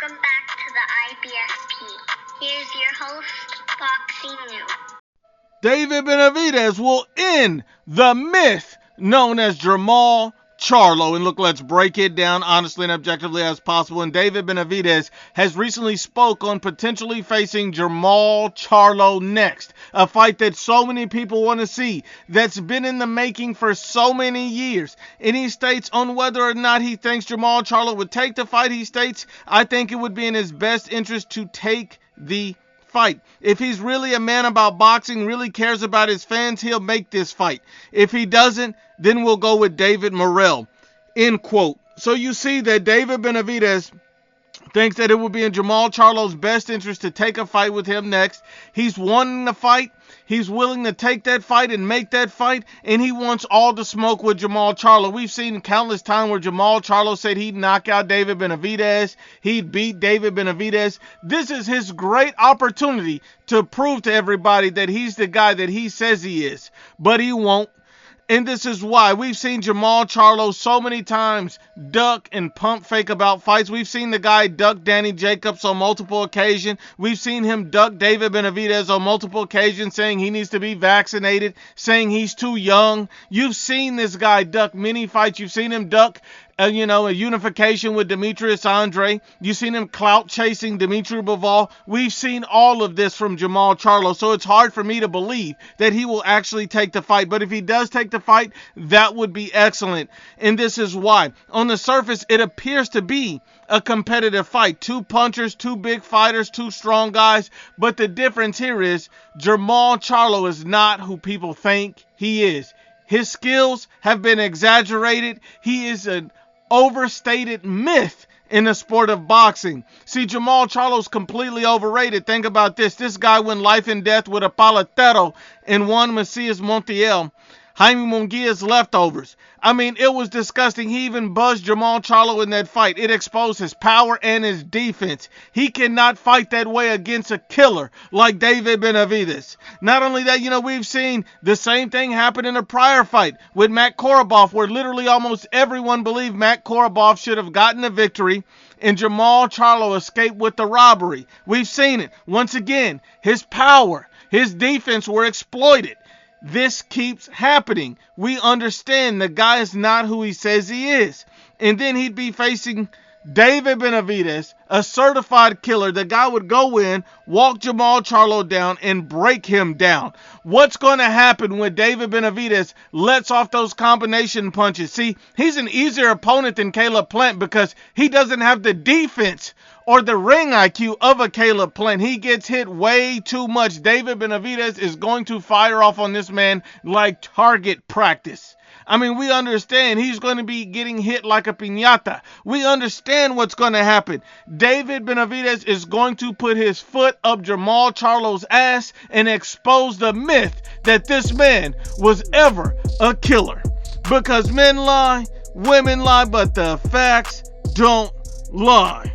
Welcome back to the IBFP. Here's your host, Boxing New. David Benavidez will end the myth known as Jermall Charlo. And look, let's break it down honestly and objectively as possible. And David Benavidez has recently spoke on potentially facing Jermall Charlo next. A fight that so many people want to see, that's been in the making for so many years. And he states on whether or not he thinks Jermall Charlo would take the fight. He states, I think it would be in his best interest to take the fight. If he's really a man about boxing, really cares about his fans, he'll make this fight. If he doesn't, then we'll go with David Morrell. End quote. So you see that David Benavidez thinks that it would be in Jermall Charlo's best interest to take a fight with him next. He's wanting the fight. He's willing to take that fight and make that fight, and he wants all the smoke with Jermall Charlo. We've seen countless times where Jermall Charlo said he'd knock out David Benavidez, he'd beat David Benavidez. This is his great opportunity to prove to everybody that he's the guy that he says he is, but he won't. And this is why we've seen Jermall Charlo so many times duck and pump fake about fights. We've seen the guy duck Danny Jacobs on multiple occasions. We've seen him duck David Benavidez on multiple occasions, saying he needs to be vaccinated, saying he's too young. You've seen this guy duck many fights. You've seen him duck a unification with Demetrius Andre. You've seen him clout chasing Dimitri Bivol. We've seen all of this from Jermall Charlo, so it's hard for me to believe that he will actually take the fight. But if he does take the fight, that would be excellent. And this is why. On the surface, it appears to be a competitive fight. Two punchers, two big fighters, two strong guys. But the difference here is Jermall Charlo is not who people think he is. His skills have been exaggerated. He is an overstated myth in the sport of boxing. See, Jermall Charlo's completely overrated. Think about this. This guy went life and death with a paletero and Juan Macias Montiel, Jaime Munguia's leftovers. I mean, it was disgusting. He even buzzed Jermall Charlo in that fight. It exposed his power and his defense. He cannot fight that way against a killer like David Benavidez. Not only that, we've seen the same thing happen in a prior fight with Matt Korobov, where literally almost everyone believed Matt Korobov should have gotten a victory, and Jermall Charlo escaped with the robbery. We've seen it. Once again, his power, his defense were exploited. This keeps happening. We understand the guy is not who he says he is. And then he'd be facing David Benavidez, a certified killer. The guy would go in, walk Jermall Charlo down, and break him down. What's going to happen when David Benavidez lets off those combination punches? See, he's an easier opponent than Caleb Plant because he doesn't have the defense or the ring IQ of a Caleb Plant. He gets hit way too much. David Benavidez is going to fire off on this man like target practice. I mean, we understand he's going to be getting hit like a piñata. We understand what's going to happen. David Benavidez is going to put his foot up Jermall Charlo's ass and expose the myth that this man was ever a killer. Because men lie, women lie, but the facts don't lie.